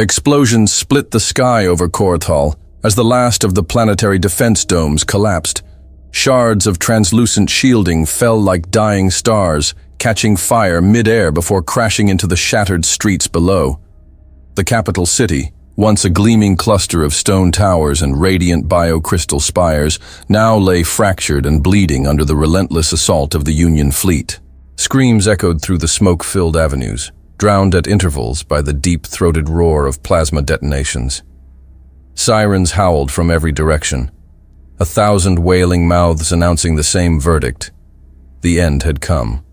Explosions split the sky over Korathal as the last of the planetary defense domes collapsed. Shards of translucent shielding fell like dying stars, catching fire mid-air before crashing into the shattered streets below. The capital city, once a gleaming cluster of stone towers and radiant biocrystal spires, now lay fractured and bleeding under the relentless assault of the Union fleet. Screams echoed through the smoke-filled avenues, drowned at intervals by the deep-throated roar of plasma detonations. Sirens howled from every direction, 1,000 wailing mouths announcing the same verdict. The end had come.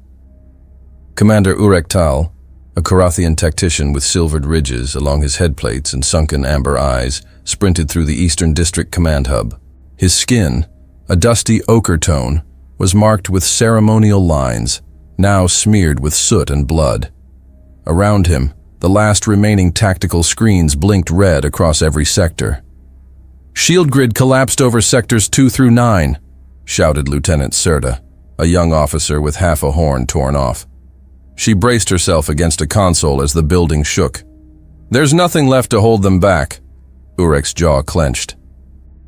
Commander Urek Tal, a Korathian tactician with silvered ridges along his headplates and sunken amber eyes, sprinted through the Eastern District Command Hub. His skin, a dusty ochre tone, was marked with ceremonial lines, now smeared with soot and blood. Around him, the last remaining tactical screens blinked red across every sector. "Shield grid collapsed over sectors 2 through 9, shouted Lieutenant Serta, a young officer with half a horn torn off. She braced herself against a console as the building shook. "There's nothing left to hold them back." Urek's jaw clenched.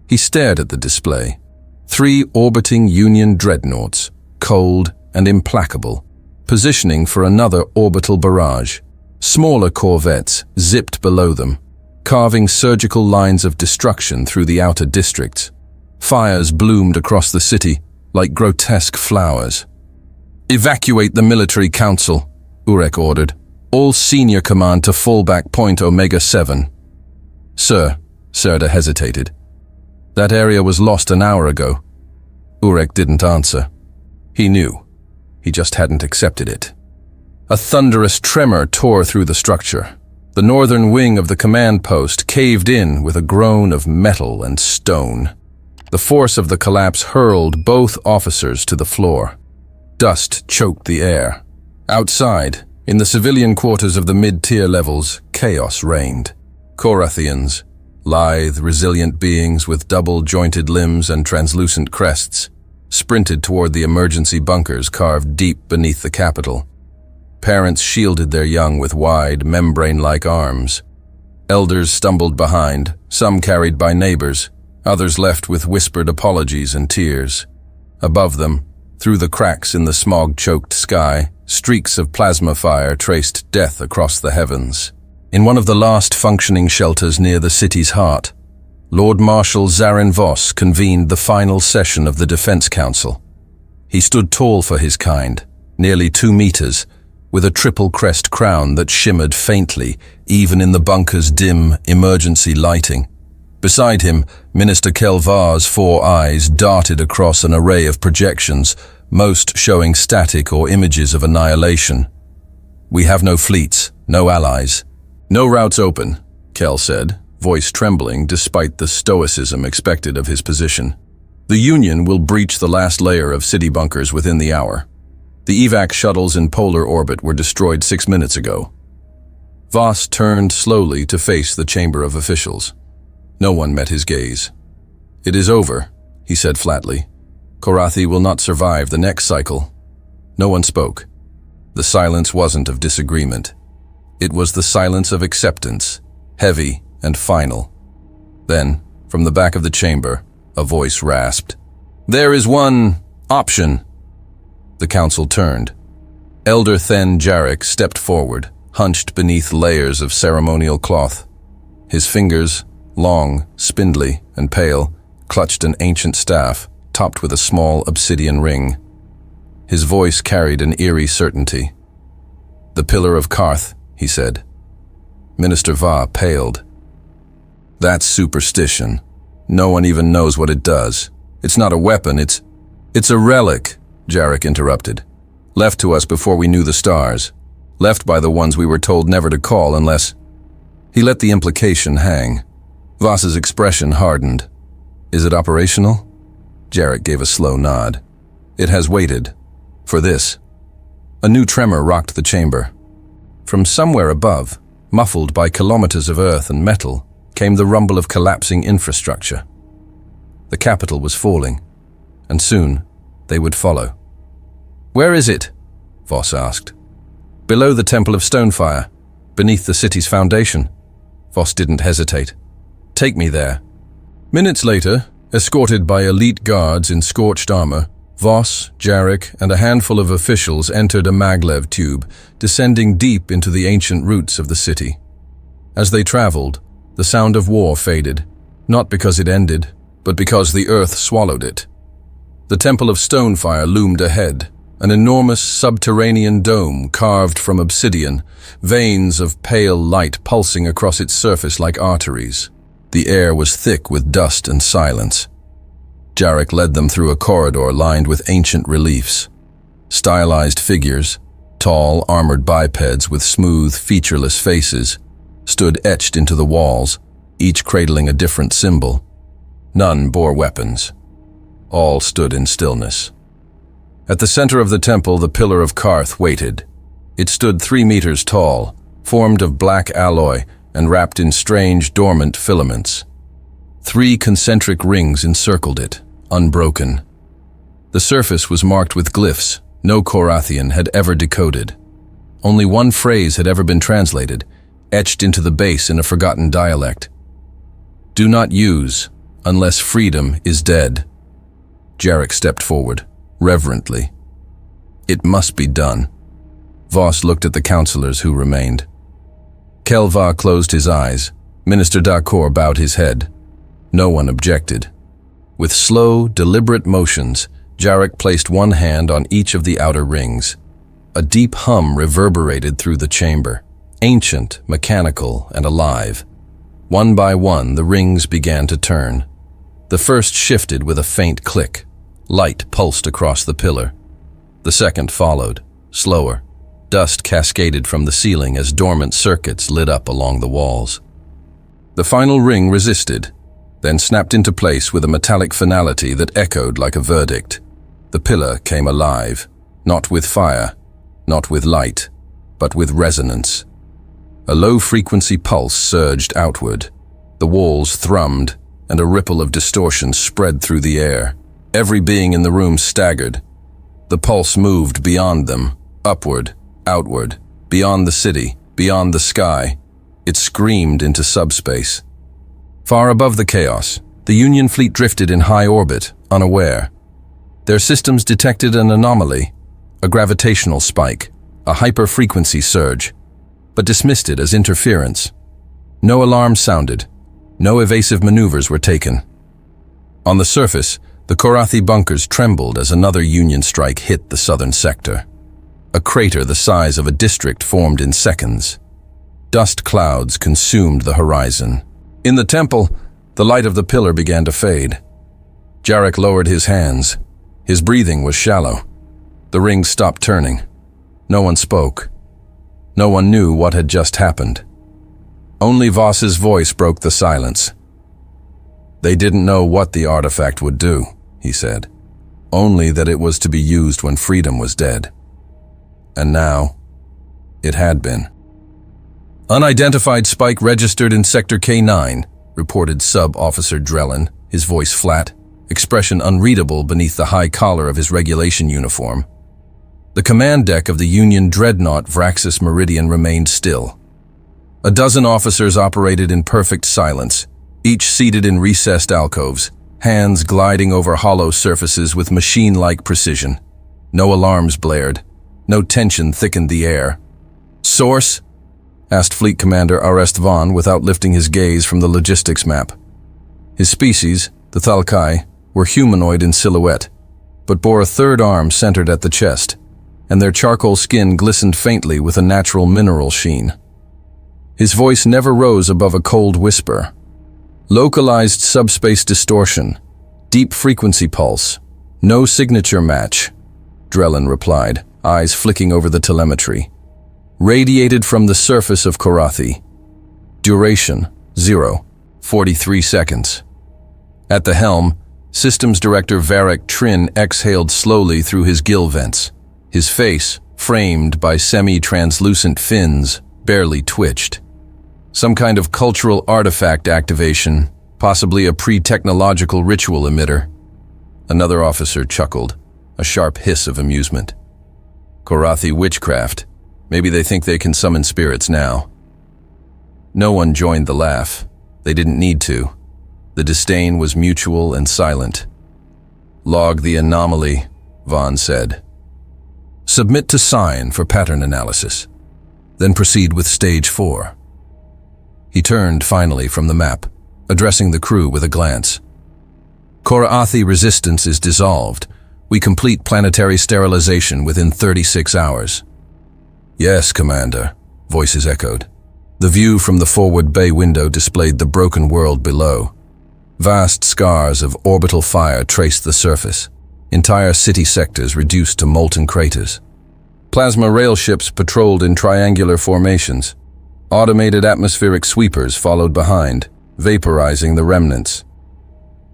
He stared at the display. 3 orbiting Union dreadnoughts, cold and implacable, positioning for another orbital barrage. Smaller corvettes zipped below them, carving surgical lines of destruction through the outer districts. Fires bloomed across the city like grotesque flowers. "Evacuate the military council," Urek ordered. "All senior command to fallback point Omega-7. "Sir," Serta hesitated. "That area was lost an hour ago." Urek didn't answer. He knew. He just hadn't accepted it. A thunderous tremor tore through the structure. The northern wing of the command post caved in with a groan of metal and stone. The force of the collapse hurled both officers to the floor. Dust choked the air. Outside, in the civilian quarters of the mid-tier levels, chaos reigned. Korathians, lithe, resilient beings with double-jointed limbs and translucent crests, sprinted toward the emergency bunkers carved deep beneath the capital. Parents shielded their young with wide, membrane-like arms. Elders stumbled behind, some carried by neighbors, others left with whispered apologies and tears. Above them, through the cracks in the smog-choked sky, streaks of plasma fire traced death across the heavens. In one of the last functioning shelters near the city's heart, Lord Marshal Zarin Voss convened the final session of the Defense Council. He stood tall for his kind, nearly 2 meters, with a triple-crest crown that shimmered faintly, even in the bunker's dim, emergency lighting. Beside him, Minister Kelvar's 4 eyes darted across an array of projections, most showing static or images of annihilation. "We have no fleets, no allies. No routes open," Kel said, voice trembling despite the stoicism expected of his position. "The Union will breach the last layer of city bunkers within the hour. The evac shuttles in polar orbit were destroyed 6 minutes ago." Voss turned slowly to face the chamber of officials. No one met his gaze. "It is over," he said flatly. "Korathi will not survive the next cycle." No one spoke. The silence wasn't of disagreement. It was the silence of acceptance, heavy and final. Then, from the back of the chamber, a voice rasped, "There is one option." The council turned. Elder Then Jarek stepped forward, hunched beneath layers of ceremonial cloth. His fingers, long, spindly, and pale, clutched an ancient staff, topped with a small obsidian ring. His voice carried an eerie certainty. "The Pillar of Karth," he said. Minister Va paled. "That's superstition. No one even knows what it does. It's not a weapon, it's a relic," Jarek interrupted. "Left to us before we knew the stars. Left by the ones we were told never to call unless—" He let the implication hang. Voss's expression hardened. "Is it operational?" Jarek gave a slow nod. "It has waited. For this." A new tremor rocked the chamber. From somewhere above, muffled by kilometers of earth and metal, came the rumble of collapsing infrastructure. The capital was falling, and soon they would follow. "Where is it?" Voss asked. "Below the Temple of Stonefire, beneath the city's foundation." Voss didn't hesitate. "Take me there." Minutes later, escorted by elite guards in scorched armor, Voss, Jarek, and a handful of officials entered a maglev tube, descending deep into the ancient roots of the city. As they traveled, the sound of war faded, not because it ended, but because the earth swallowed it. The Temple of Stonefire loomed ahead, an enormous subterranean dome carved from obsidian, veins of pale light pulsing across its surface like arteries. The air was thick with dust and silence. Jarek led them through a corridor lined with ancient reliefs. Stylized figures, tall, armored bipeds with smooth, featureless faces, stood etched into the walls, each cradling a different symbol. None bore weapons. All stood in stillness. At the center of the temple, the Pillar of Karth waited. It stood 3 meters tall, formed of black alloy and wrapped in strange, dormant filaments. 3 concentric rings encircled it, unbroken. The surface was marked with glyphs no Korathian had ever decoded. Only one phrase had ever been translated, etched into the base in a forgotten dialect. "Do not use, unless freedom is dead." Jarek stepped forward, reverently. It must be done. Voss looked at the counselors who remained. Kelva closed his eyes. Minister Dakor bowed his head. No one objected. With slow, deliberate motions, Jarek placed one hand on each of the outer rings. A deep hum reverberated through the chamber, ancient, mechanical, and alive. One by one, the rings began to turn. The first shifted with a faint click. Light pulsed across the pillar. The second followed, slower. Dust cascaded from the ceiling as dormant circuits lit up along the walls. The final ring resisted, then snapped into place with a metallic finality that echoed like a verdict. The pillar came alive, not with fire, not with light, but with resonance. A low-frequency pulse surged outward. The walls thrummed, and a ripple of distortion spread through the air. Every being in the room staggered. The pulse moved beyond them, upward, outward, beyond the city, beyond the sky. It screamed into subspace. Far above the chaos, the Union fleet drifted in high orbit, unaware. Their systems detected an anomaly, a gravitational spike, a hyper-frequency surge, but dismissed it as interference. No alarm sounded. No evasive maneuvers were taken. On the surface, the Korathi bunkers trembled as another Union strike hit the southern sector. A crater the size of a district formed in seconds. Dust clouds consumed the horizon. In the temple, the light of the pillar began to fade. Jarek lowered his hands. His breathing was shallow. The rings stopped turning. No one spoke. No one knew what had just happened. Only Voss's voice broke the silence. "They didn't know what the artifact would do," he said. "Only that it was to be used when freedom was dead. And now, it had been." "Unidentified spike registered in Sector K9, reported Sub-Officer Drellin, his voice flat, expression unreadable beneath the high collar of his regulation uniform. The command deck of the Union dreadnought Vraxis Meridian remained still. A dozen officers operated in perfect silence, each seated in recessed alcoves, hands gliding over hollow surfaces with machine-like precision. No alarms blared. No tension thickened the air. "Source?" asked Fleet Commander Arest Vaughn without lifting his gaze from the logistics map. His species, the Thalkai, were humanoid in silhouette, but bore a third arm centered at the chest, and their charcoal skin glistened faintly with a natural mineral sheen. His voice never rose above a cold whisper. "Localized subspace distortion, deep frequency pulse, no signature match," Drellin replied, eyes flicking over the telemetry. "Radiated from the surface of Korathi. Duration, 0, 43 seconds. At the helm, Systems Director Varric Trin exhaled slowly through his gill vents. His face, framed by semi-translucent fins, barely twitched. Some kind of cultural artifact activation, possibly a pre-technological ritual emitter. Another officer chuckled, a sharp hiss of amusement. "Korathi witchcraft. Maybe they think they can summon spirits now." No one joined the laugh. They didn't need to. The disdain was mutual and silent. "Log the anomaly," Vaughn said. "Submit to Sign for pattern analysis. Then proceed with Stage 4. He turned finally from the map, addressing the crew with a glance. "Koraathi resistance is dissolved. We complete planetary sterilization within 36 hours. "Yes, Commander," voices echoed. The view from the forward bay window displayed the broken world below. Vast scars of orbital fire traced the surface, entire city sectors reduced to molten craters. Plasma rail ships patrolled in triangular formations. Automated atmospheric sweepers followed behind, vaporizing the remnants.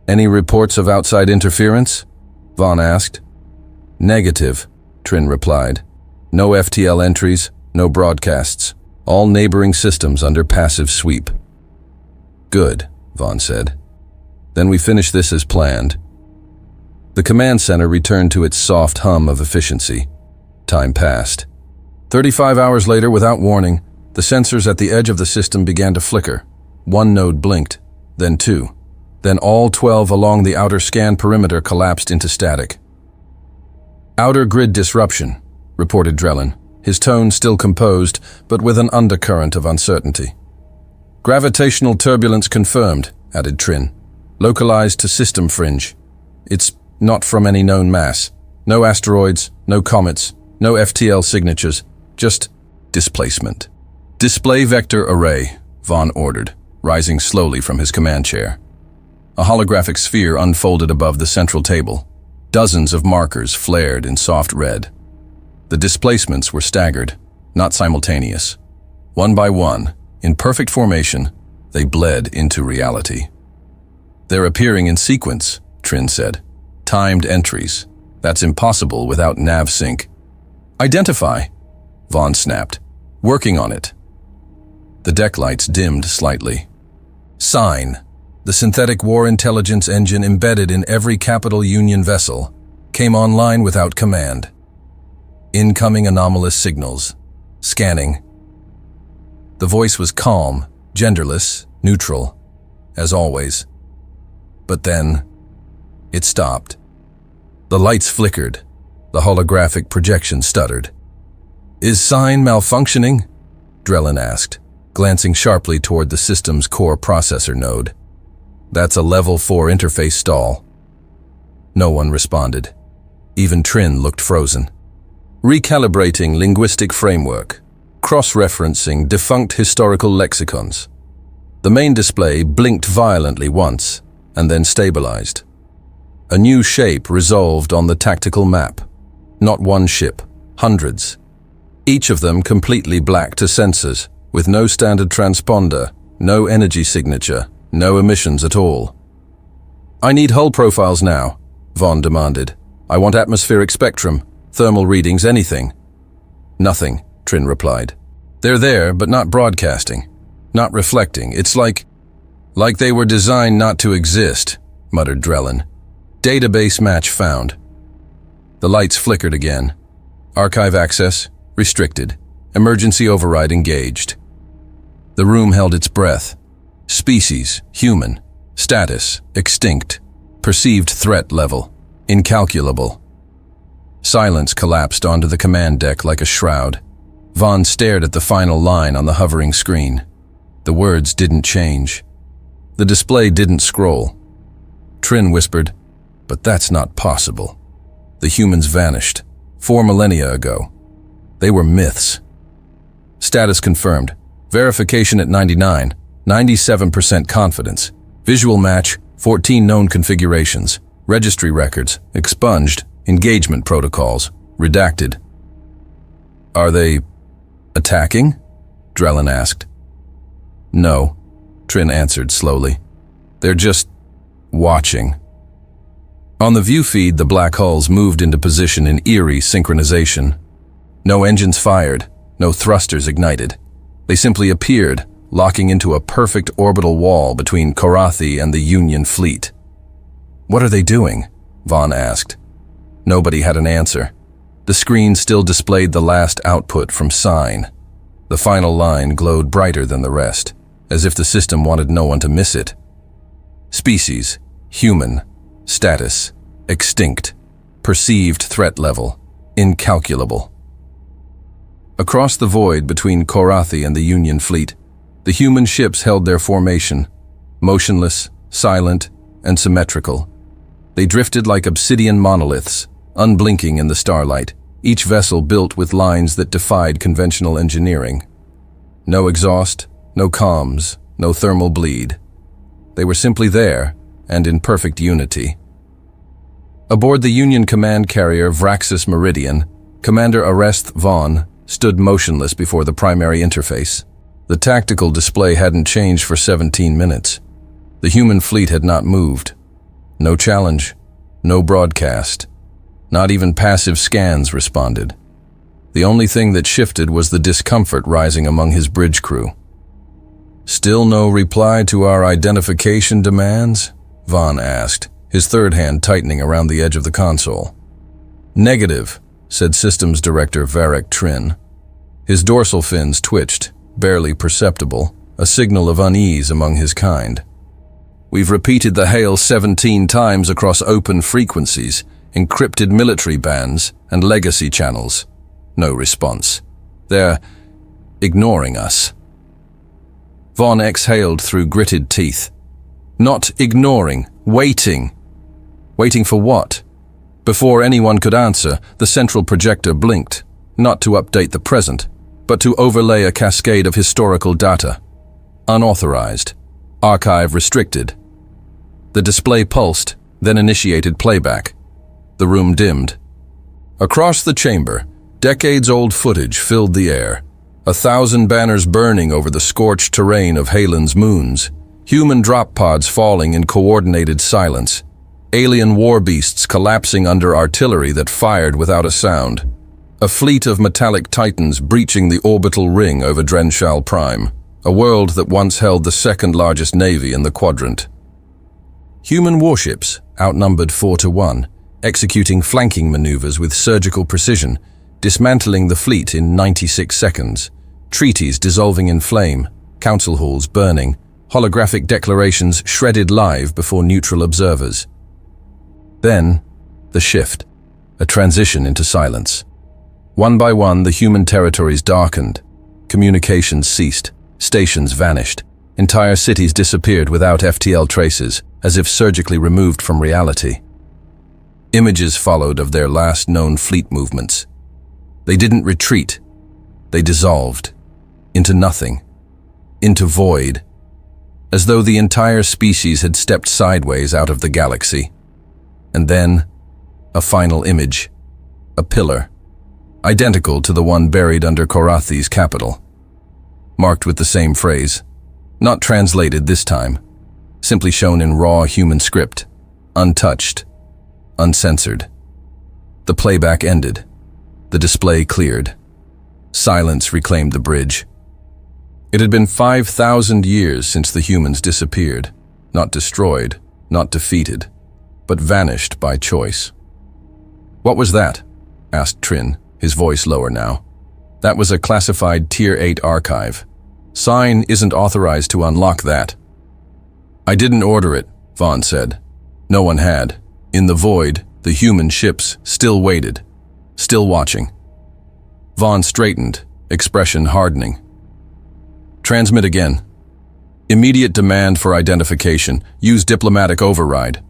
"Any reports of outside interference?" Vaughn asked. "Negative," Trin replied. "No FTL entries, no broadcasts. All neighboring systems under passive sweep." "Good," Vaughn said. "Then we finish this as planned." The command center returned to its soft hum of efficiency. Time passed. 35 hours later, without warning, the sensors at the edge of the system began to flicker. One node blinked, then two. Then all 12 along the outer scan perimeter collapsed into static. "Outer grid disruption," reported Drellin, his tone still composed, but with an undercurrent of uncertainty. "Gravitational turbulence confirmed," added Trin. "Localized to system fringe. It's not from any known mass. No asteroids, no comets, no FTL signatures, just displacement." "Display vector array," Vaughn ordered, rising slowly from his command chair. A holographic sphere unfolded above the central table. Dozens of markers flared in soft red. The displacements were staggered, not simultaneous. One by one, in perfect formation, they bled into reality. "They're appearing in sequence," Trin said. "Timed entries. That's impossible without nav sync." "Identify," Vaughn snapped. "Working on it." The deck lights dimmed slightly. "Sign." The synthetic war intelligence engine embedded in every capital Union vessel came online without command. Incoming anomalous signals. Scanning. The voice was calm, genderless, neutral, as always. But then, it stopped. The lights flickered. The holographic projection stuttered. "Is Sign malfunctioning?" Drellin asked, glancing sharply toward the system's core processor node. "That's a level 4 interface stall." No one responded. Even Trin looked frozen. "Recalibrating linguistic framework. Cross-referencing defunct historical lexicons." The main display blinked violently once, and then stabilized. A new shape resolved on the tactical map. Not one ship, hundreds. Each of them completely black to sensors, with no standard transponder, no energy signature, no emissions at all. "I need hull profiles now," Vaughn demanded. "I want atmospheric spectrum, thermal readings, anything." "Nothing," Trin replied. "They're there, but not broadcasting, not reflecting. It's like they were designed not to exist," muttered Drellin. "Database match found." The lights flickered again. Archive access restricted. Emergency override engaged. The room held its breath. Species, human. Status, extinct. Perceived threat level, incalculable. Silence collapsed onto the command deck like a shroud. Vaughn stared at the final line on the hovering screen. The words didn't change. The display didn't scroll. Trin whispered, "But that's not possible. The humans vanished 4 millennia ago. They were myths." Status confirmed. Verification at 99, 97% confidence. Visual match, 14 known configurations. Registry records, expunged. Engagement protocols, redacted. "Are they attacking?" Drellin asked. "No," Trin answered slowly. "They're just watching." On the view feed, the black hulls moved into position in eerie synchronization. No engines fired, no thrusters ignited. They simply appeared, locking into a perfect orbital wall between Koraathi and the Union fleet. "What are they doing?" Vaughn asked. Nobody had an answer. The screen still displayed the last output from Sign. The final line glowed brighter than the rest. as if the system wanted no one to miss it. Species, human, status, extinct, perceived threat level, incalculable. Across the void between Korathi and the Union fleet, the human ships held their formation, motionless, silent, and symmetrical. They drifted like obsidian monoliths, unblinking in the starlight, each vessel built with lines that defied conventional engineering. No exhaust, no comms, no thermal bleed. They were simply there, and in perfect unity. Aboard the Union command carrier Vraxis Meridian, Commander Arest Vaughn stood motionless before the primary interface. The tactical display hadn't changed for 17 minutes. The human fleet had not moved. No challenge, no broadcast. Not even passive scans responded. The only thing that shifted was the discomfort rising among his bridge crew. "Still no reply to our identification demands?" Vaughn asked, his third hand tightening around the edge of the console. "Negative," said Systems Director Varric Trin. His dorsal fins twitched, barely perceptible, a signal of unease among his kind. "We've repeated the hail 17 times across open frequencies, encrypted military bands, and legacy channels. No response. They're ignoring us." Vaughn exhaled through gritted teeth. "Not ignoring, waiting." Waiting for what? Before anyone could answer, the central projector blinked, not to update the present, but to overlay a cascade of historical data. Unauthorized. Archive restricted. The display pulsed, then initiated playback. The room dimmed. Across the chamber, decades-old footage filled the air. 1,000 banners burning over the scorched terrain of Halen's moons. Human drop pods falling in coordinated silence. Alien war beasts collapsing under artillery that fired without a sound. A fleet of metallic titans breaching the orbital ring over Drenshal Prime, a world that once held the second-largest navy in the quadrant. Human warships, outnumbered 4-1, executing flanking maneuvers with surgical precision, dismantling the fleet in 96 seconds, treaties dissolving in flame, council halls burning, holographic declarations shredded live before neutral observers. Then, the shift, a transition into silence. One by one, the human territories darkened. Communications ceased, stations vanished, entire cities disappeared without FTL traces, as if surgically removed from reality. Images followed of their last known fleet movements. They didn't retreat. They dissolved. Into nothing. Into void. As though the entire species had stepped sideways out of the galaxy. And then, a final image. A pillar. Identical to the one buried under Korathi's capital. Marked with the same phrase. Not translated this time. Simply shown in raw human script. Untouched. Uncensored. The playback ended. The display cleared. Silence reclaimed the bridge. It had been 5,000 years since the humans disappeared. Not destroyed, not defeated, but vanished by choice. "What was that?" asked Trin, his voice lower now. "That was a classified Tier 8 archive. Sign isn't authorized to unlock that." "I didn't order it," Vaughn said. No one had. In the void, the human ships still waited, still watching. Vaughn straightened, expression hardening. "Transmit again. Immediate demand for identification. Use diplomatic override."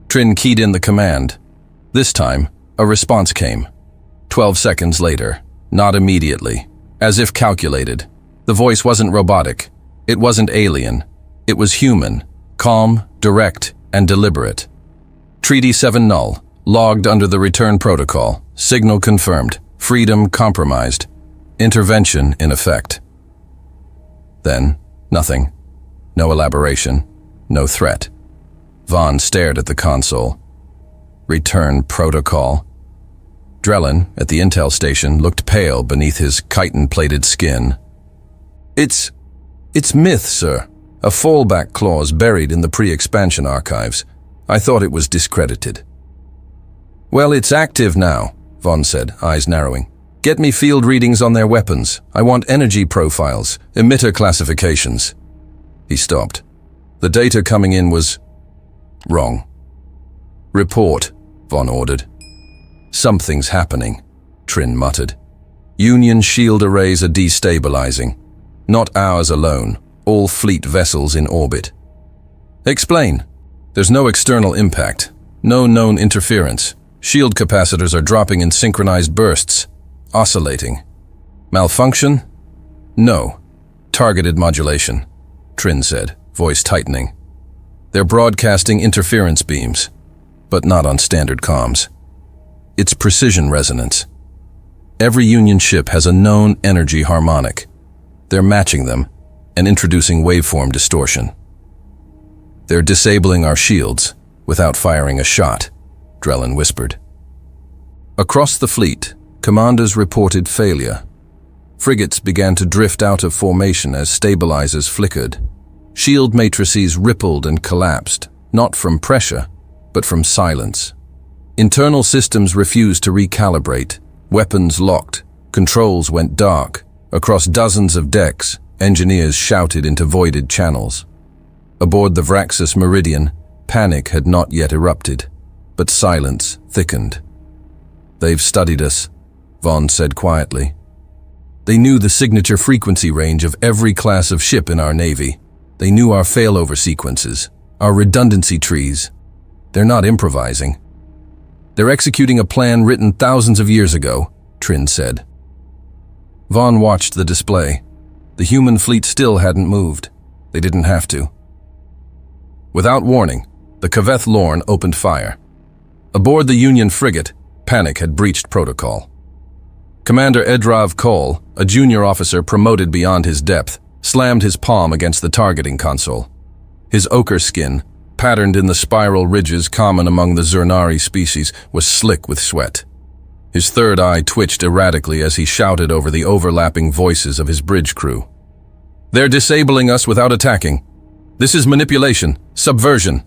Trin keyed in the command. This time, a response came. 12 seconds later, not immediately, as if calculated. The voice wasn't robotic. It wasn't alien. It was human, calm, direct, and deliberate. Treaty 7 null, logged under the return protocol. Signal confirmed. Freedom compromised. Intervention in effect. Then, nothing. No elaboration. No threat. Vaughn stared at the console. Return protocol. Drellin, at the intel station, looked pale beneath his chitin-plated skin. It's myth, sir. A fallback clause buried in the pre-expansion archives. I thought it was discredited." "Well, it's active now," Vaughn said, eyes narrowing. "Get me field readings on their weapons. I want energy profiles, emitter classifications." He stopped. The data coming in was wrong. Report, Vaughn ordered. Something's happening, Trin muttered. Union shield arrays are destabilizing. Not ours alone, all fleet vessels in orbit. Explain. There's no external impact, no known interference. Shield capacitors are dropping in synchronized bursts, oscillating. Malfunction? No. Targeted modulation, Trin said, voice tightening. They're broadcasting interference beams, but not on standard comms. It's precision resonance. Every Union ship has a known energy harmonic. They're matching them and introducing waveform distortion. They're disabling our shields without firing a shot, Drellin whispered. Across the fleet, commanders reported failure. Frigates began to drift out of formation as stabilizers flickered. Shield matrices rippled and collapsed, not from pressure, but from silence. Internal systems refused to recalibrate. Weapons locked. Controls went dark. Across dozens of decks, engineers shouted into voided channels. Aboard the Vraxis Meridian, panic had not yet erupted, but silence thickened. They've studied us, Vaughn said quietly. They knew the signature frequency range of every class of ship in our Navy. They knew our failover sequences, our redundancy trees. They're not improvising. They're executing a plan written thousands of years ago, Trin said. Vaughn watched the display. The human fleet still hadn't moved. They didn't have to. Without warning, the Kaveth Lorne opened fire. Aboard the Union frigate, panic had breached protocol. Commander Edrav Kol, a junior officer promoted beyond his depth, slammed his palm against the targeting console. His ochre skin, patterned in the spiral ridges common among the Zernari species, was slick with sweat. His third eye twitched erratically as he shouted over the overlapping voices of his bridge crew. They're disabling us without attacking. This is manipulation, subversion.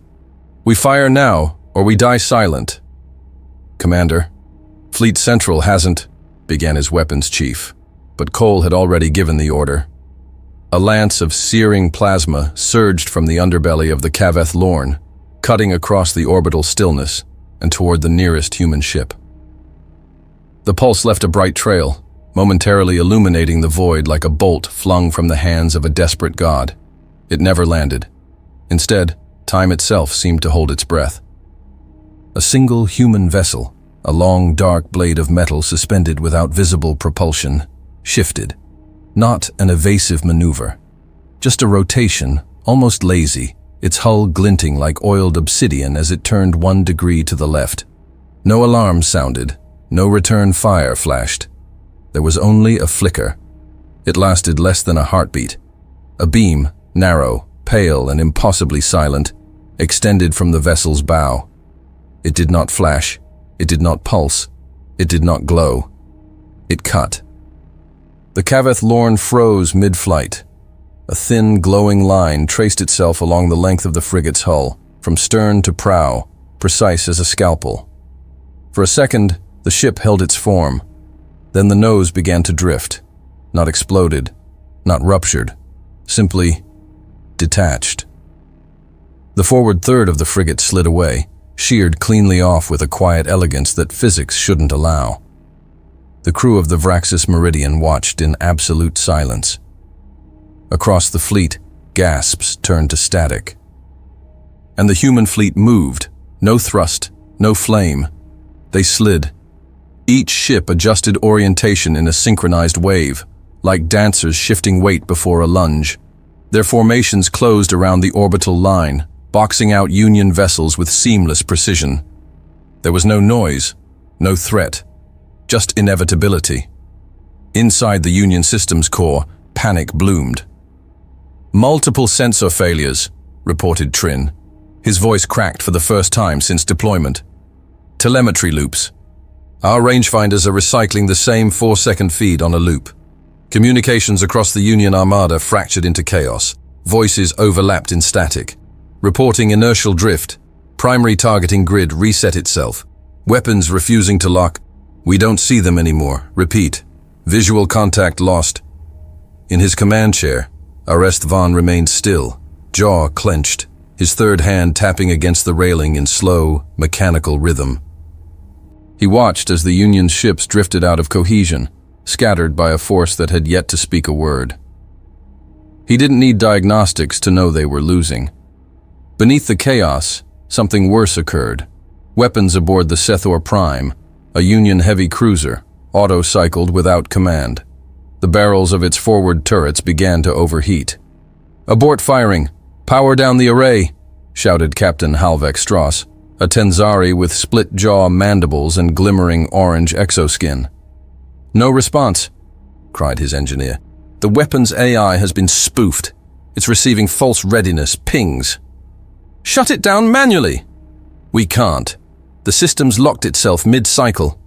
We fire now, or we die silent. Commander, Fleet Central hasn't, began his weapons chief, but Cole had already given the order. A lance of searing plasma surged from the underbelly of the Kaveth Lorne, cutting across the orbital stillness and toward the nearest human ship. The pulse left a bright trail, momentarily illuminating the void like a bolt flung from the hands of a desperate god. It never landed. Instead, time itself seemed to hold its breath. A single human vessel, a long dark blade of metal suspended without visible propulsion, shifted. Not an evasive maneuver, just a rotation, almost lazy, its hull glinting like oiled obsidian as it turned 1 degree to the left. No alarm sounded, no return fire flashed. There was only a flicker. It lasted less than a heartbeat. A beam, narrow, pale and impossibly silent, extended from the vessel's bow. It did not flash, it did not pulse, it did not glow. It cut. The Kaveth Lorne froze mid-flight. A thin, glowing line traced itself along the length of the frigate's hull, from stern to prow, precise as a scalpel. For a second, the ship held its form. Then the nose began to drift. Not exploded, not ruptured, simply detached. The forward third of the frigate slid away, sheared cleanly off with a quiet elegance that physics shouldn't allow. The crew of the Vraxis Meridian watched in absolute silence. Across the fleet, gasps turned to static. And the human fleet moved, no thrust, no flame. They slid. Each ship adjusted orientation in a synchronized wave, like dancers shifting weight before a lunge. Their formations closed around the orbital line, boxing out Union vessels with seamless precision. There was no noise, no threat. Just inevitability. Inside the Union Systems Core, panic bloomed. Multiple sensor failures, reported Trin. His voice cracked for the first time since deployment. Telemetry loops. Our rangefinders are recycling the same 4-second feed on a loop. Communications across the Union Armada fractured into chaos. Voices overlapped in static. Reporting inertial drift. Primary targeting grid reset itself. Weapons refusing to lock. We don't see them anymore. Repeat. Visual contact lost. In his command chair, Arrest Vaughn remained still, jaw clenched, his third hand tapping against the railing in slow, mechanical rhythm. He watched as the Union ships drifted out of cohesion, scattered by a force that had yet to speak a word. He didn't need diagnostics to know they were losing. Beneath the chaos, something worse occurred. Weapons aboard the Sethor Prime, a Union heavy cruiser, auto-cycled without command. The barrels of its forward turrets began to overheat. "Abort firing! Power down the array!" shouted Captain Halvek Strauss, a Tenzari with split-jaw mandibles and glimmering orange exoskin. "No response," cried his engineer. "The weapon's AI has been spoofed. It's receiving false readiness pings." "Shut it down manually!" "We can't. The system's locked itself mid-cycle."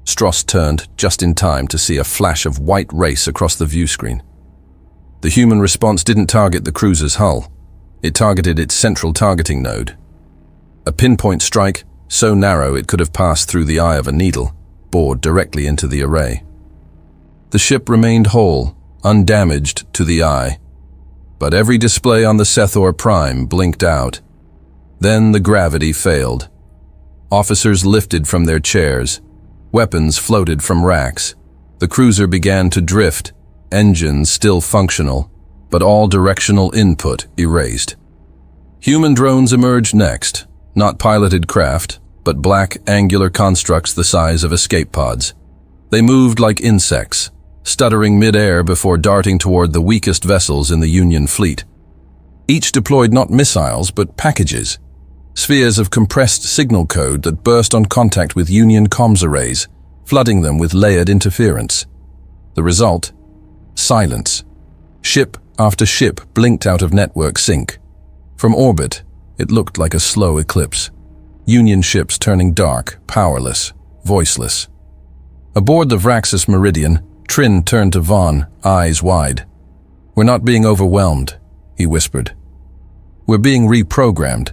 Strauss turned just in time to see a flash of white race across the view screen. The human response didn't target the cruiser's hull. It targeted its central targeting node. A pinpoint strike, so narrow it could have passed through the eye of a needle, bored directly into the array. The ship remained whole, undamaged to the eye. But every display on the Sethor Prime blinked out. Then the gravity failed. Officers lifted from their chairs. Weapons floated from racks. The cruiser began to drift, engines still functional, but all directional input erased. Human drones emerged next, not piloted craft, but black, angular constructs the size of escape pods. They moved like insects, stuttering mid-air before darting toward the weakest vessels in the Union fleet. Each deployed not missiles, but packages, spheres of compressed signal code that burst on contact with Union comms arrays, flooding them with layered interference. The result? Silence. Ship after ship blinked out of network sync. From orbit, it looked like a slow eclipse. Union ships turning dark, powerless, voiceless. Aboard the Vraxis Meridian, Trin turned to Vaughn, eyes wide. "We're not being overwhelmed," he whispered. "We're being reprogrammed."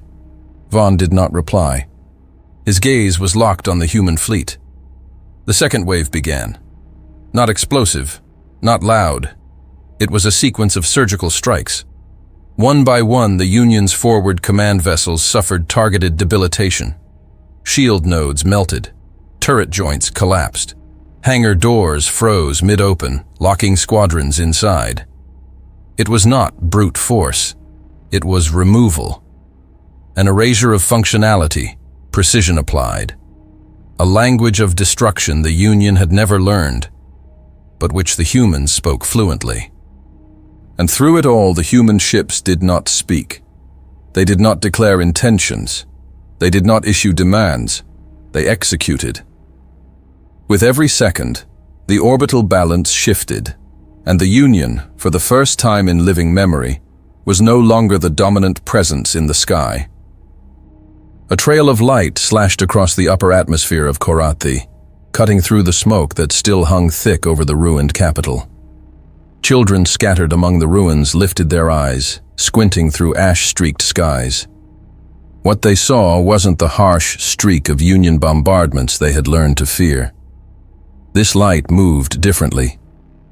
Vaughn did not reply. His gaze was locked on the human fleet. The second wave began. Not explosive, not loud. It was a sequence of surgical strikes. One by one, the Union's forward command vessels suffered targeted debilitation. Shield nodes melted. Turret joints collapsed. Hangar doors froze mid-open, locking squadrons inside. It was not brute force. It was removal. An erasure of functionality, precision applied. A language of destruction the Union had never learned, but which the humans spoke fluently. And through it all, the human ships did not speak. They did not declare intentions. They did not issue demands. They executed. With every second, the orbital balance shifted, and the Union, for the first time in living memory, was no longer the dominant presence in the sky. A trail of light slashed across the upper atmosphere of Korathi, cutting through the smoke that still hung thick over the ruined capital. Children scattered among the ruins lifted their eyes, squinting through ash-streaked skies. What they saw wasn't the harsh streak of Union bombardments they had learned to fear. This light moved differently,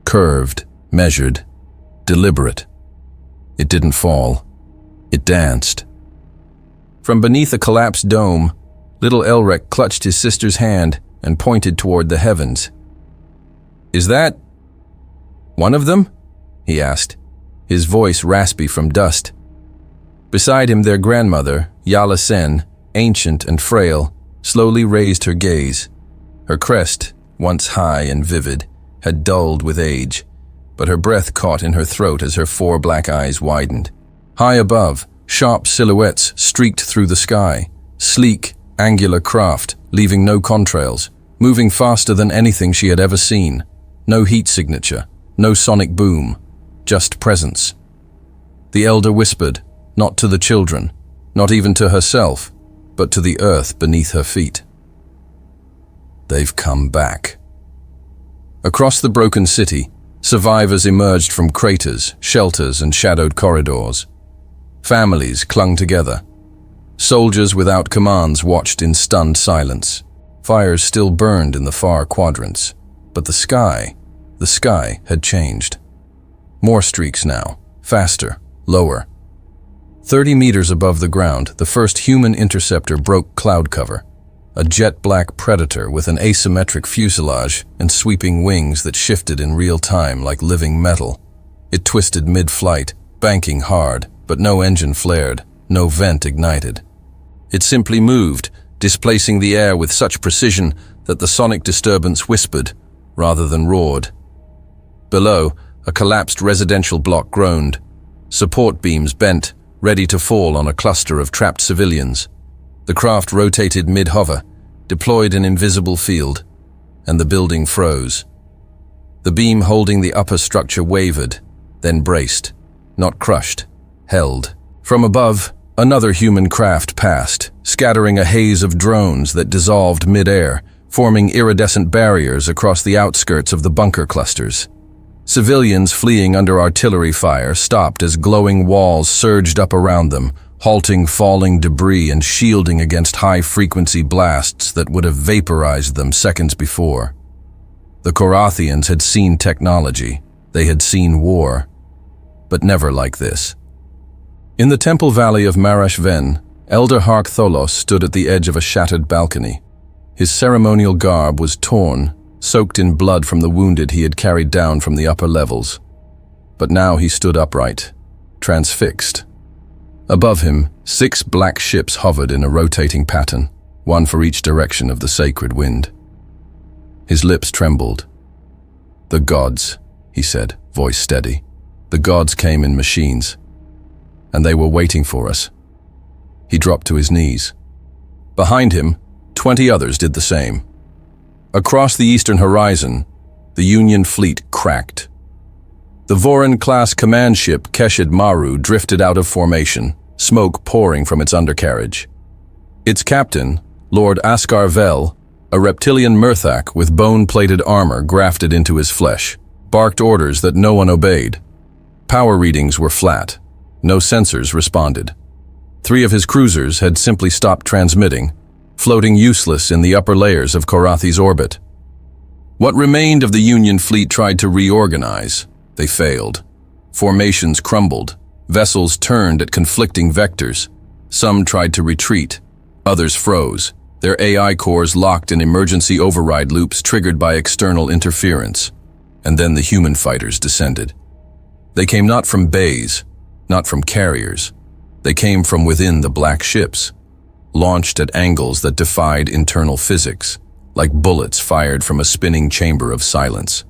curved, measured, deliberate. It didn't fall. It danced. From beneath a collapsed dome, little Elric clutched his sister's hand and pointed toward the heavens. "Is that one of them?" he asked, his voice raspy from dust. Beside him, their grandmother, Yala Sen, ancient and frail, slowly raised her gaze. Her crest, once high and vivid, had dulled with age, but her breath caught in her throat as her 4 black eyes widened. High above, sharp silhouettes streaked through the sky, sleek, angular craft, leaving no contrails, moving faster than anything she had ever seen. No heat signature, no sonic boom, just presence. The elder whispered, not to the children, not even to herself, but to the earth beneath her feet. "They've come back." Across the broken city, survivors emerged from craters, shelters, and shadowed corridors. Families clung together. Soldiers without commands watched in stunned silence. Fires still burned in the far quadrants, but the sky had changed. More streaks now, faster, lower. 30 meters above the ground, the first human interceptor broke cloud cover. A jet-black Predator with an asymmetric fuselage and sweeping wings that shifted in real time like living metal. It twisted mid-flight, banking hard, but no engine flared, no vent ignited. It simply moved, displacing the air with such precision that the sonic disturbance whispered rather than roared. Below, a collapsed residential block groaned. Support beams bent, ready to fall on a cluster of trapped civilians. The craft rotated mid-hover, deployed an invisible field, and the building froze. The beam holding the upper structure wavered, then braced, not crushed, held. From above, another human craft passed, scattering a haze of drones that dissolved mid-air, forming iridescent barriers across the outskirts of the bunker clusters. Civilians fleeing under artillery fire stopped as glowing walls surged up around them, halting falling debris and shielding against high-frequency blasts that would have vaporized them seconds before. The Korathians had seen technology, they had seen war, but never like this. In the temple valley of Marash Ven, Elder Hark Tholos stood at the edge of a shattered balcony. His ceremonial garb was torn, soaked in blood from the wounded he had carried down from the upper levels. But now he stood upright, transfixed. Above him, 6 black ships hovered in a rotating pattern, one for each direction of the sacred wind. His lips trembled. "The gods," he said, voice steady. "The gods came in machines, and they were waiting for us." He dropped to his knees. Behind him, 20 others did the same. Across the eastern horizon, the Union fleet cracked. The Voron-class command ship Keshid Maru drifted out of formation, smoke pouring from its undercarriage. Its captain, Lord Askar Vel, a reptilian Murthak with bone-plated armor grafted into his flesh, barked orders that no one obeyed. Power readings were flat. No sensors responded. 3 of his cruisers had simply stopped transmitting, floating useless in the upper layers of Korathi's orbit. What remained of the Union fleet tried to reorganize. They failed. Formations crumbled. Vessels turned at conflicting vectors. Some tried to retreat. Others froze, their AI cores locked in emergency override loops triggered by external interference. And then the human fighters descended. They came not from bays, not from carriers. They came from within the black ships, launched at angles that defied internal physics, like bullets fired from a spinning chamber of silence.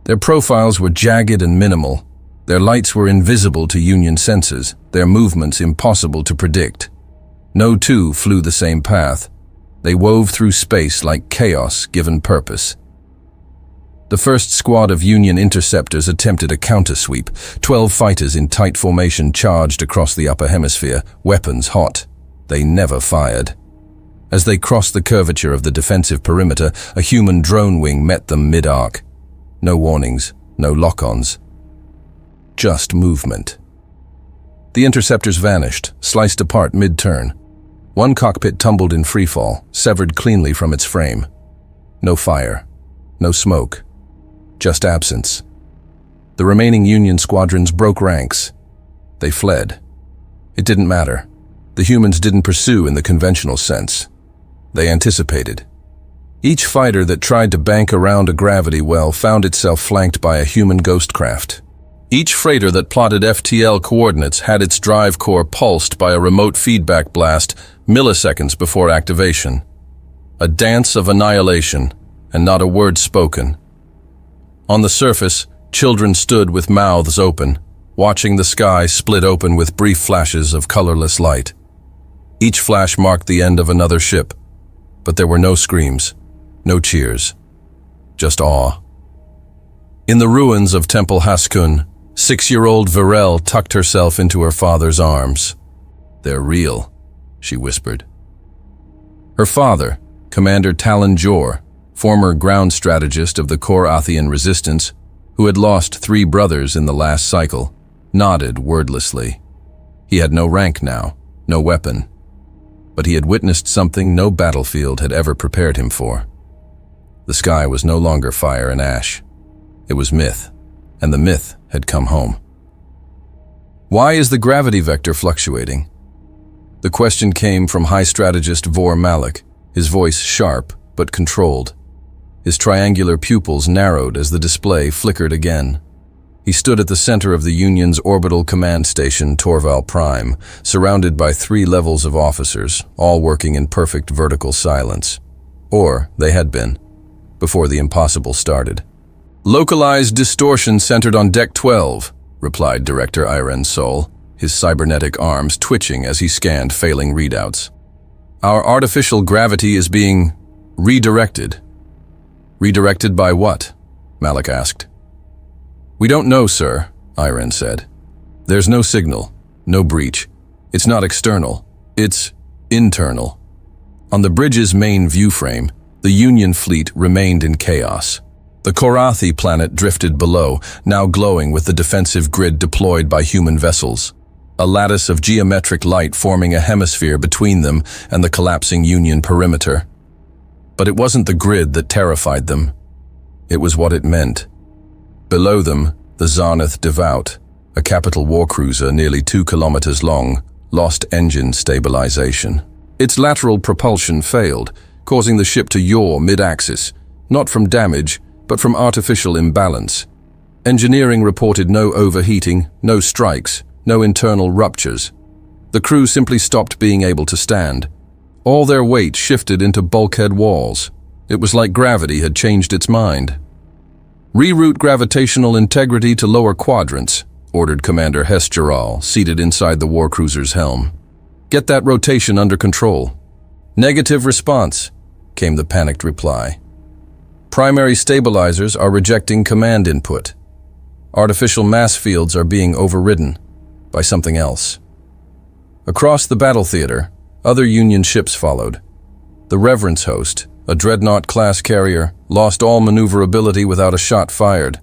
Their profiles were jagged and minimal. Their lights were invisible to Union senses, their movements impossible to predict. No two flew the same path. They wove through space like chaos given purpose. The first squad of Union interceptors attempted a countersweep. 12 fighters in tight formation charged across the upper hemisphere, weapons hot. They never fired. As they crossed the curvature of the defensive perimeter, a human drone wing met them mid-arc. No warnings, no lock-ons. Just movement. The interceptors vanished, sliced apart mid-turn. One cockpit tumbled in freefall, severed cleanly from its frame. No fire, no smoke, just absence. The remaining Union squadrons broke ranks. They fled. It didn't matter. The humans didn't pursue in the conventional sense. They anticipated. Each fighter that tried to bank around a gravity well found itself flanked by a human ghostcraft. Each freighter that plotted FTL coordinates had its drive core pulsed by a remote feedback blast milliseconds before activation. A dance of annihilation, and not a word spoken. On the surface, children stood with mouths open, watching the sky split open with brief flashes of colorless light. Each flash marked the end of another ship, but there were no screams, no cheers, just awe. In the ruins of Temple Haskun, 6-year-old Virel tucked herself into her father's arms. "They're real," she whispered. Her father, Commander Talon Jor, former ground strategist of the Korathian resistance, who had lost 3 brothers in the last cycle, nodded wordlessly. He had no rank now, no weapon, but he had witnessed something no battlefield had ever prepared him for. The sky was no longer fire and ash. It was myth, and the myth had come home. Why is the gravity vector fluctuating? The question came from High Strategist Vor Malik, his voice sharp but controlled. His triangular pupils narrowed as the display flickered again. He stood at the center of the Union's orbital command station, Torval Prime, surrounded by 3 levels of officers, all working in perfect vertical silence. Or they had been, before the impossible started. "Localized distortion centered on Deck 12, replied Director Iren Sol, his cybernetic arms twitching as he scanned failing readouts. "Our artificial gravity is being redirected." "Redirected by what?" Malik asked. "We don't know, sir," Iren said. "There's no signal, no breach. It's not external, it's internal." On the bridge's main viewframe, the Union fleet remained in chaos. The Korathi planet drifted below, now glowing with the defensive grid deployed by human vessels. A lattice of geometric light forming a hemisphere between them and the collapsing Union perimeter. But it wasn't the grid that terrified them. It was what it meant. Below them, the Zarnath Devout, a capital warcruiser nearly 2 kilometers long, lost engine stabilization. Its lateral propulsion failed, causing the ship to yaw mid-axis, not from damage, but from artificial imbalance. Engineering reported no overheating, no strikes, no internal ruptures. The crew simply stopped being able to stand. All their weight shifted into bulkhead walls. It was like gravity had changed its mind. "Reroute gravitational integrity to lower quadrants," ordered Commander Hesgeral, seated inside the warcruiser's helm. "Get that rotation under control." "Negative response," came the panicked reply. "Primary stabilizers are rejecting command input. Artificial mass fields are being overridden by something else." Across the battle theater, other Union ships followed. The Reverence Host, a dreadnought-class carrier, lost all maneuverability without a shot fired.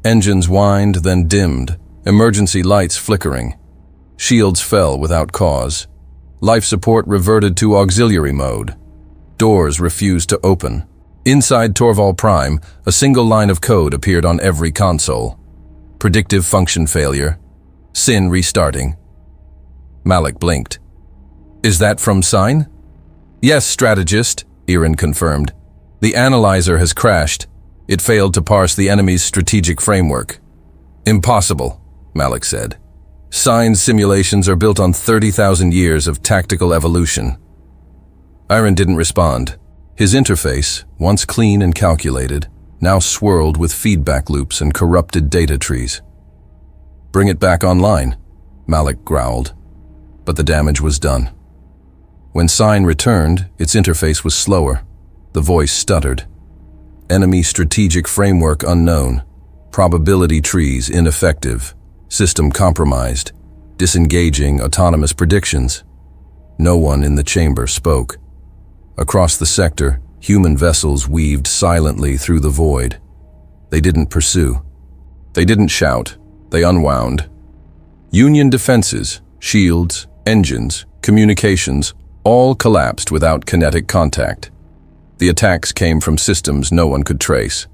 Engines whined, then dimmed, emergency lights flickering. Shields fell without cause. Life support reverted to auxiliary mode. Doors refused to open. Inside Torval Prime, a single line of code appeared on every console. Predictive function failure. SIN restarting. Malik blinked. "Is that from Sign?" "Yes, strategist," Iren confirmed. "The analyzer has crashed. It failed to parse the enemy's strategic framework." "Impossible," Malik said. "Sign's simulations are built on 30,000 years of tactical evolution." Iren didn't respond. His interface, once clean and calculated, now swirled with feedback loops and corrupted data trees. "Bring it back online," Malik growled. But the damage was done. When Sign returned, its interface was slower. The voice stuttered. "Enemy strategic framework unknown. Probability trees ineffective. System compromised. Disengaging autonomous predictions." No one in the chamber spoke. Across the sector, human vessels weaved silently through the void. They didn't pursue. They didn't shout. They unwound. Union defenses, shields, engines, communications, all collapsed without kinetic contact. The attacks came from systems no one could trace.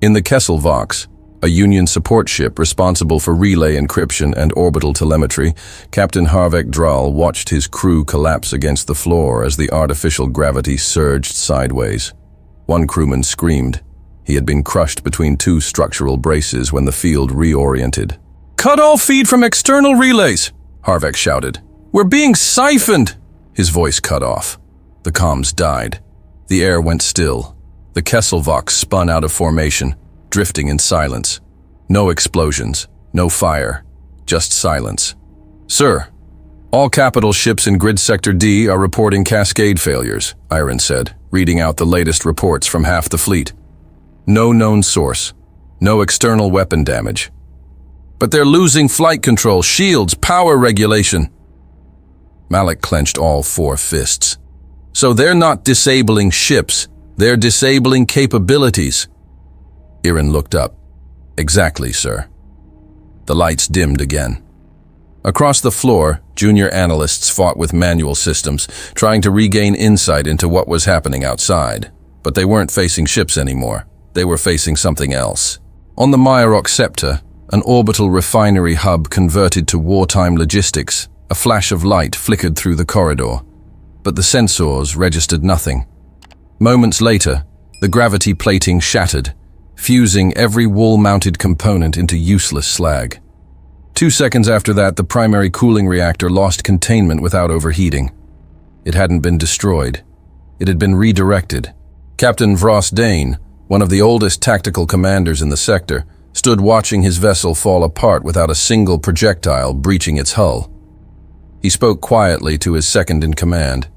In the Kesselvox, a Union support ship responsible for relay encryption and orbital telemetry, Captain Harvek Drall watched his crew collapse against the floor as the artificial gravity surged sideways. One crewman screamed. He had been crushed between 2 structural braces when the field reoriented. "Cut all feed from external relays," Harvek shouted. "We're being siphoned!" His voice cut off. The comms died. The air went still. The Kesselvox spun out of formation, drifting in silence. No explosions, no fire, just silence. "Sir, all capital ships in Grid Sector D are reporting cascade failures," Iren said, reading out the latest reports from half the fleet. "No known source, no external weapon damage. But they're losing flight control, shields, power regulation." Malik clenched all 4 fists. "So they're not disabling ships, they're disabling capabilities." Iren looked up. "Exactly, sir." The lights dimmed again. Across the floor, junior analysts fought with manual systems, trying to regain insight into what was happening outside. But they weren't facing ships anymore. They were facing something else. On the Myarok Scepter, an orbital refinery hub converted to wartime logistics. A flash of light flickered through the corridor, but the sensors registered nothing. Moments later, the gravity plating shattered, fusing every wall-mounted component into useless slag. 2 seconds after that, the primary cooling reactor lost containment without overheating. It hadn't been destroyed. It had been redirected. Captain Vros Dane, one of the oldest tactical commanders in the sector, stood watching his vessel fall apart without a single projectile breaching its hull. He spoke quietly to his second-in-command.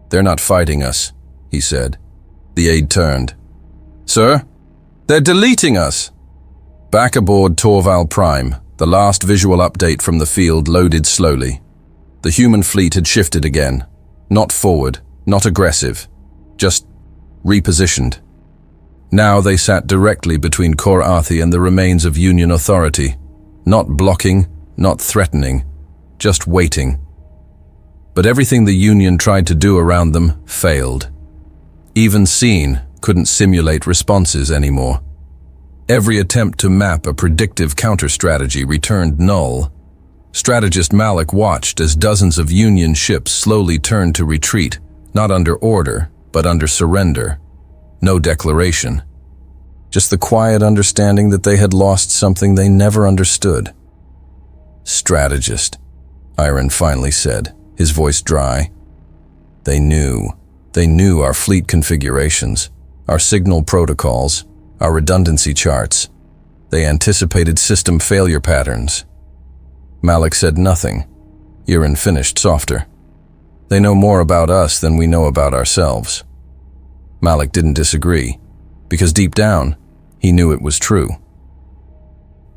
"They're not fighting us," he said. The aide turned. "Sir? They're deleting us!" Back aboard Torval Prime, the last visual update from the field loaded slowly. The human fleet had shifted again. Not forward, not aggressive, just repositioned. Now they sat directly between Kor-Arthi and the remains of Union authority, not blocking, not threatening, just waiting. But everything the Union tried to do around them failed. Even Scene couldn't simulate responses anymore. Every attempt to map a predictive counter-strategy returned null. Strategist Malik watched as dozens of Union ships slowly turned to retreat, not under order, but under surrender. No declaration. Just the quiet understanding that they had lost something they never understood. "Strategist," Iron finally said, his voice dry. They knew our fleet configurations, our signal protocols, our redundancy charts. They anticipated system failure patterns. Malik said nothing. Iron finished softer. "They know more about us than we know about ourselves." Malik didn't disagree, because deep down, he knew it was true.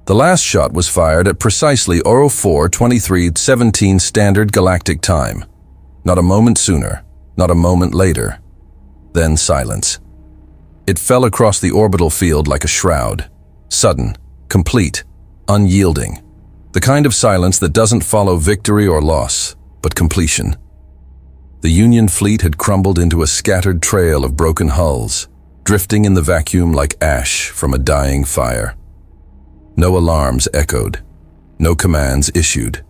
The last shot was fired at precisely 04:23:17 Standard Galactic Time. Not a moment sooner, not a moment later. Then silence. It fell across the orbital field like a shroud. Sudden, complete, unyielding. The kind of silence that doesn't follow victory or loss, but completion. The Union fleet had crumbled into a scattered trail of broken hulls, drifting in the vacuum like ash from a dying fire. No alarms echoed, no commands issued.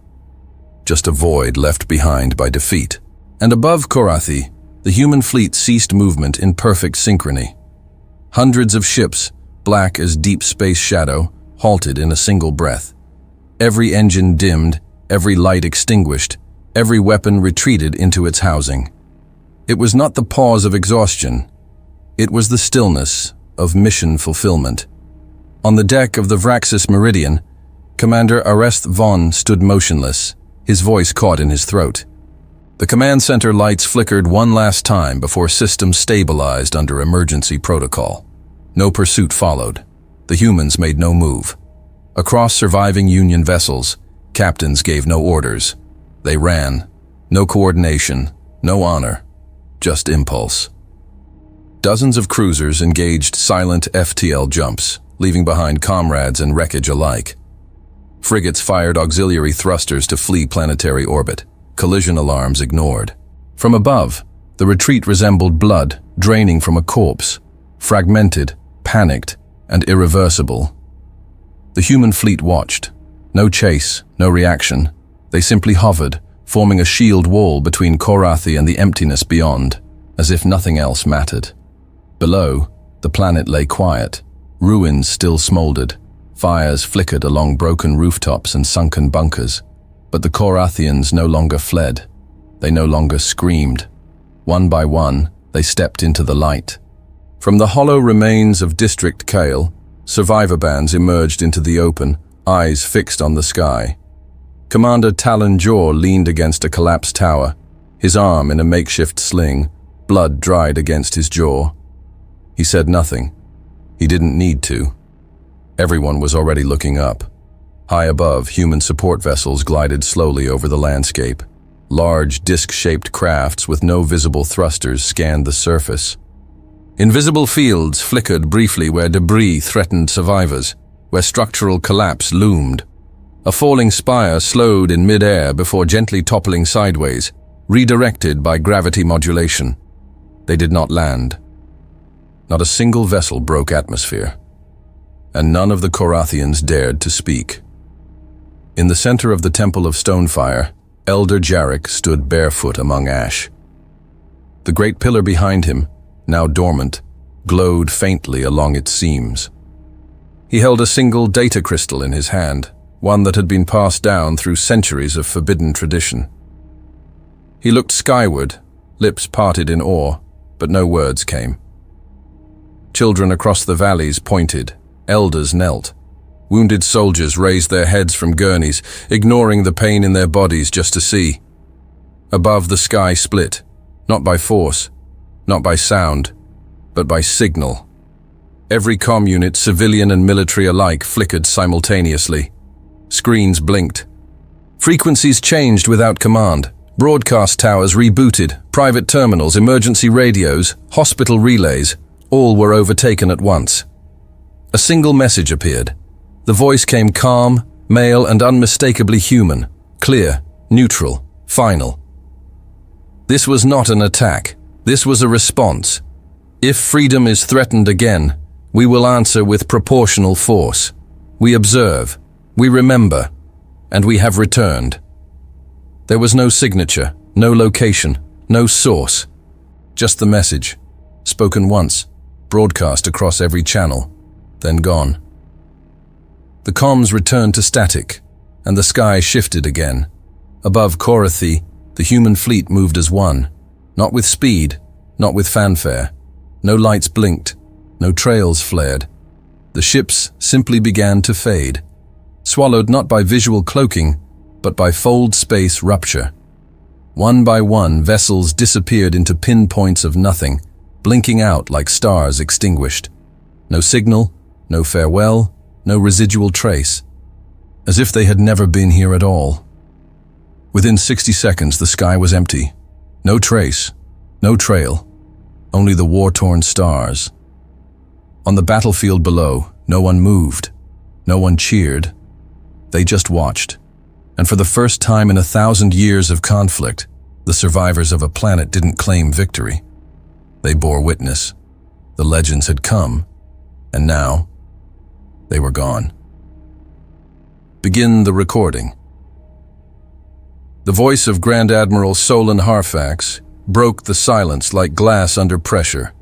Just a void left behind by defeat. And above Kor-Arthi, the human fleet ceased movement in perfect synchrony. Hundreds of ships, black as deep space shadow, halted in a single breath. Every engine dimmed, every light extinguished, every weapon retreated into its housing. It was not the pause of exhaustion. It was the stillness of mission fulfillment. On the deck of the Vraxis Meridian, Commander Arest Von stood motionless, his voice caught in his throat. The command center lights flickered one last time before systems stabilized under emergency protocol. No pursuit followed. The humans made no move. Across surviving Union vessels, captains gave no orders. They ran. No coordination, no honor, just impulse. Dozens of cruisers engaged silent FTL jumps, leaving behind comrades and wreckage alike. Frigates fired auxiliary thrusters to flee planetary orbit, collision alarms ignored. From above, the retreat resembled blood draining from a corpse, fragmented, panicked, and irreversible. The human fleet watched. No chase, no reaction. They simply hovered, forming a shield wall between Kor-Arthi and the emptiness beyond, as if nothing else mattered. Below, the planet lay quiet. Ruins still smoldered. Fires flickered along broken rooftops and sunken bunkers. But the Kor-Arthians no longer fled. They no longer screamed. One by one, they stepped into the light. From the hollow remains of District Kale, survivor bands emerged into the open, eyes fixed on the sky. Commander Talon Jor leaned against a collapsed tower, his arm in a makeshift sling, blood dried against his jaw. He said nothing. He didn't need to. Everyone was already looking up. High above, human support vessels glided slowly over the landscape. Large, disc-shaped crafts with no visible thrusters scanned the surface. Invisible fields flickered briefly where debris threatened survivors, where structural collapse loomed. A falling spire slowed in mid-air before gently toppling sideways, redirected by gravity modulation. They did not land. Not a single vessel broke atmosphere. and none of the Korathians dared to speak. In the center of the Temple of Stonefire, Elder Jarek stood barefoot among ash. The great pillar behind him, now dormant, glowed faintly along its seams. He held a single data crystal in his hand, one that had been passed down through centuries of forbidden tradition. He looked skyward, lips parted in awe, but no words came. Children across the valleys pointed, elders knelt. Wounded soldiers raised their heads from gurneys, ignoring the pain in their bodies just to see. Above, the sky split, not by force, not by sound, but by signal. Every comm unit, civilian and military alike, flickered simultaneously. Screens blinked. Frequencies changed without command. Broadcast towers rebooted, private terminals, emergency radios, hospital relays, all were overtaken at once. A single message appeared. The voice came calm, male, and unmistakably human, clear, neutral, final. This was not an attack. This was a response. If freedom is threatened again, we will answer with proportional force. We observe, we remember, and we have returned. There was no signature, no location, no source. Just the message, spoken once, broadcast across every channel, then gone. The comms returned to static, and the sky shifted again. Above Korathi, the human fleet moved as one, not with speed, not with fanfare. No lights blinked, no trails flared. The ships simply began to fade, swallowed not by visual cloaking, but by fold space rupture. One by one, vessels disappeared into pinpoints of nothing, blinking out like stars extinguished. No signal, no farewell, no residual trace, as if they had never been here at all. Within 60 seconds, the sky was empty. No trace, no trail, only the war-torn stars. On the battlefield below, no one moved, no one cheered. They just watched. And for the first time in 1,000 years of conflict, the survivors of a planet didn't claim victory. They bore witness. The legends had come, and now they were gone. Begin the recording. The voice of Grand Admiral Solon Harfax broke the silence like glass under pressure.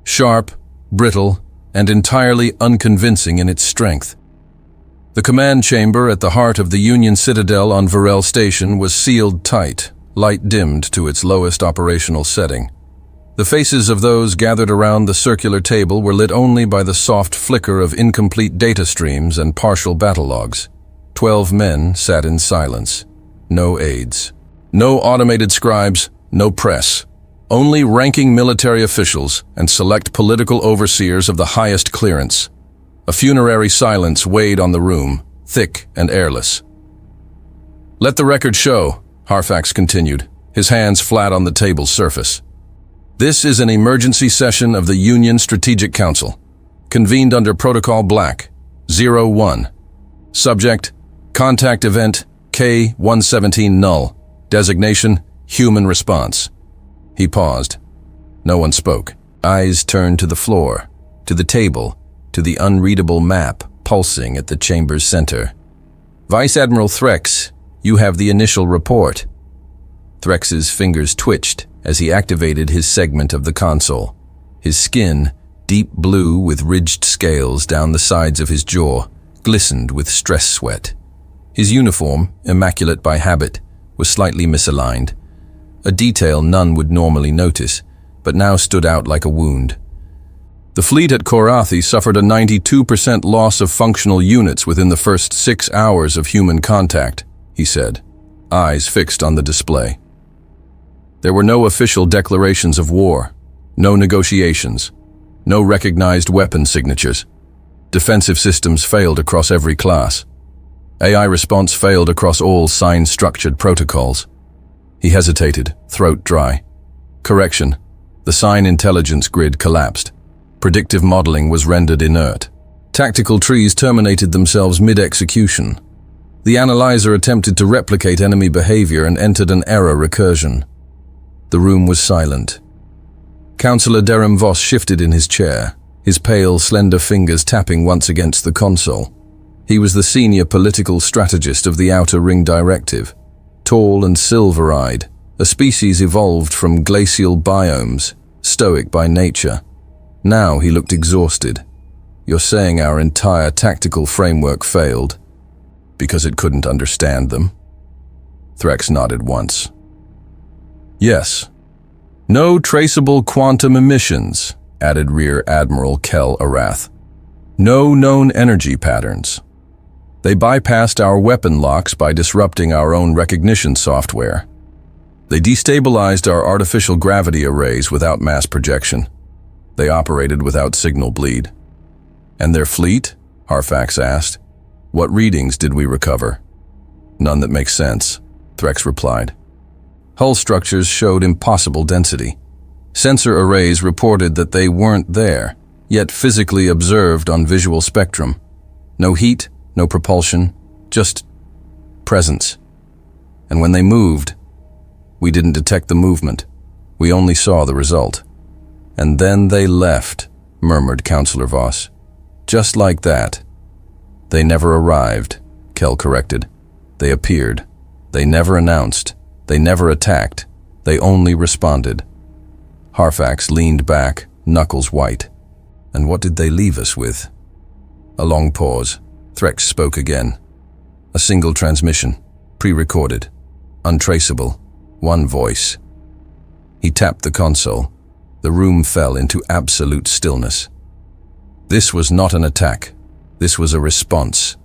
Sharp, brittle, and entirely unconvincing in its strength. The command chamber at the heart of the Union Citadel on Varel Station was sealed tight, light dimmed to its lowest operational setting. The faces of those gathered around the circular table were lit only by the soft flicker of incomplete data streams and partial battle logs. 12 men sat in silence. No aides. No automated scribes, no press. Only ranking military officials and select political overseers of the highest clearance. A funerary silence weighed on the room, thick and airless. "Let the record show," Harfax continued, his hands flat on the table's surface. "This is an emergency session of the Union Strategic Council, convened under Protocol Black, 01. Subject, Contact Event K-117 Null. Designation, Human Response." He paused. No one spoke. Eyes turned to the floor, to the table, to the unreadable map pulsing at the chamber's center. "Vice Admiral Threx, you have the initial report." Threx's fingers twitched as he activated his segment of the console. His skin, deep blue with ridged scales down the sides of his jaw, glistened with stress sweat. His uniform, immaculate by habit, was slightly misaligned, a detail none would normally notice, but now stood out like a wound. "The fleet at Korathi suffered a 92% loss of functional units within the first 6 hours of human contact," he said, eyes fixed on the display. There were no official declarations of war, no negotiations, no recognized weapon signatures. Defensive systems failed across every class. AI response failed across all sign-structured protocols. He hesitated, throat dry. Correction, the sign intelligence grid collapsed. Predictive modeling was rendered inert. Tactical trees terminated themselves mid-execution. The analyzer attempted to replicate enemy behavior and entered an error recursion. The room was silent. Councillor Derham Voss shifted in his chair, his pale, slender fingers tapping once against the console. He was the senior political strategist of the Outer Ring Directive, tall and silver-eyed, a species evolved from glacial biomes, stoic by nature. Now he looked exhausted. "You're saying our entire tactical framework failed because it couldn't understand them?" Threx nodded once. "Yes. No traceable quantum emissions," added Rear Admiral Kel Arath. "No known energy patterns. They bypassed our weapon locks by disrupting our own recognition software. They destabilized our artificial gravity arrays without mass projection. They operated without signal bleed." "And their fleet?" Harfax asked. "What readings did we recover?" "None that makes sense," Threx replied. Hull structures showed impossible density. Sensor arrays reported that they weren't there, yet physically observed on visual spectrum. No heat, no propulsion, just presence. And when they moved, we didn't detect the movement. We only saw the result. "And then they left," murmured Counselor Voss. "Just like that." "They never arrived," Kel corrected. "They appeared. They never announced. They never attacked. They only responded." Harfax leaned back, knuckles white. "And what did they leave us with?" A long pause. Threx spoke again. "A single transmission, pre-recorded, untraceable, one voice." He tapped the console. The room fell into absolute stillness. "This was not an attack. This was a response.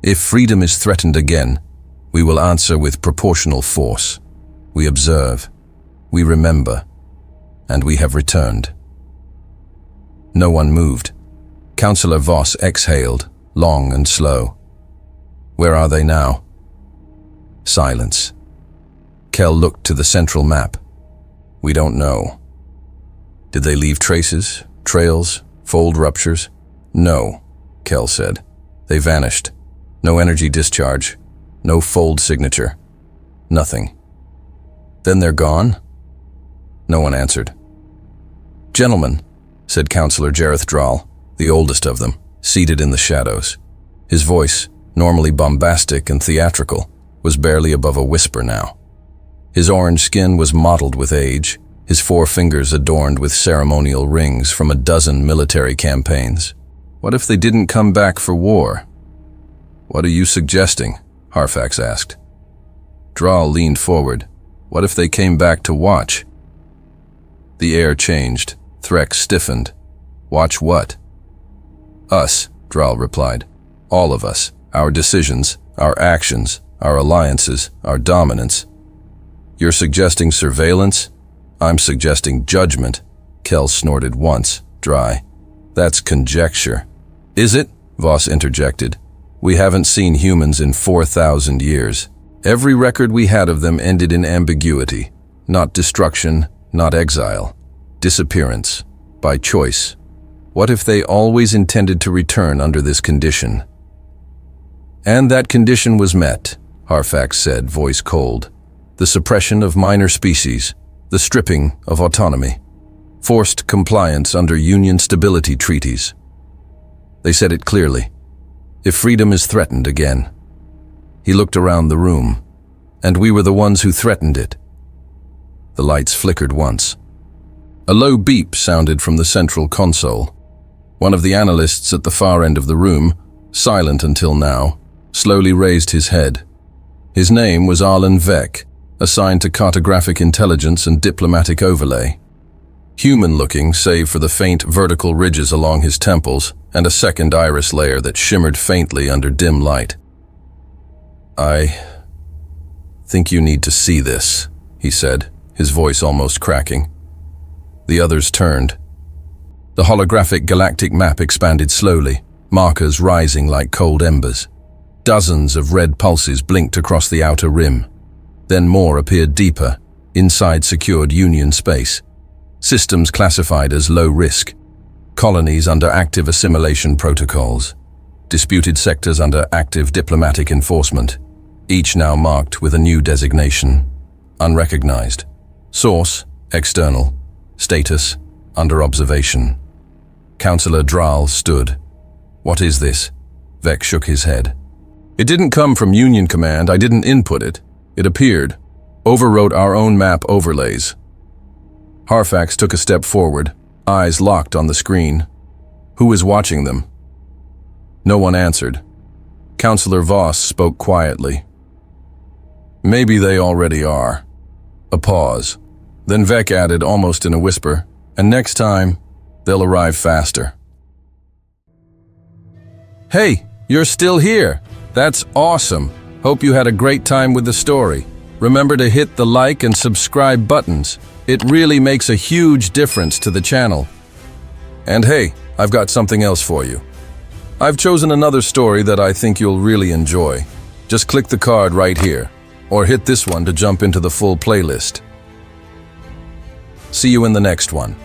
If freedom is threatened again, we will answer with proportional force. We observe, we remember, and we have returned." No one moved. Counselor Voss exhaled, long and slow. "Where are they now?" Silence. Kel looked to the central map. "We don't know." "Did they leave traces, trails, fold ruptures?" "No," Kel said. "They vanished. No energy discharge, no fold signature, nothing." "Then they're gone?" No one answered. "Gentlemen," said Counselor Jareth Drall, the oldest of them, seated in the shadows. His voice, normally bombastic and theatrical, was barely above a whisper now. His orange skin was mottled with age, his 4 fingers adorned with ceremonial rings from a dozen military campaigns. "What if they didn't come back for war?" "What are you suggesting?" Harfax asked. Drall leaned forward. "What if they came back to watch?" The air changed. Threx stiffened. "Watch what?" "Us," Drall replied. "All of us. Our decisions, our actions, our alliances, our dominance." "You're suggesting surveillance?" "I'm suggesting judgment," Kel snorted once, dry. "That's conjecture." "Is it?" Voss interjected. "We haven't seen humans in 4,000 years. Every record we had of them ended in ambiguity. Not destruction, not exile. Disappearance. By choice. What if they always intended to return under this condition?" "And that condition was met," Harfax said, voice cold. "The suppression of minor species, the stripping of autonomy, forced compliance under Union stability treaties." They said it clearly. "If freedom is threatened again." He looked around the room. "And we were the ones who threatened it." The lights flickered once. A low beep sounded from the central console. One of the analysts at the far end of the room, silent until now, slowly raised his head. His name was Arlen Vec, assigned to cartographic intelligence and diplomatic overlay. Human-looking, save for the faint vertical ridges along his temples and a second iris layer that shimmered faintly under dim light. "I think you need to see this," he said, his voice almost cracking. The others turned. The holographic galactic map expanded slowly, markers rising like cold embers. Dozens of red pulses blinked across the outer rim. Then more appeared deeper, inside secured Union space. Systems classified as low risk. Colonies under active assimilation protocols. Disputed sectors under active diplomatic enforcement. Each now marked with a new designation. Unrecognized. Source, external. Status, under observation. Councillor Draal stood. What is this? Vec shook his head. It didn't come from Union Command. I didn't input it. It appeared. Overwrote our own map overlays. Harfax took a step forward, eyes locked on the screen. Who is watching them? No one answered. Councillor Voss spoke quietly. Maybe they already are. A pause. Then Vec added almost in a whisper, and next time, they'll arrive faster. Hey, you're still here. That's awesome. Hope you had a great time with the story. Remember to hit the like and subscribe buttons. It really makes a huge difference to the channel. And hey, I've got something else for you. I've chosen another story that I think you'll really enjoy. Just click the card right here, or hit this one to jump into the full playlist. See you in the next one.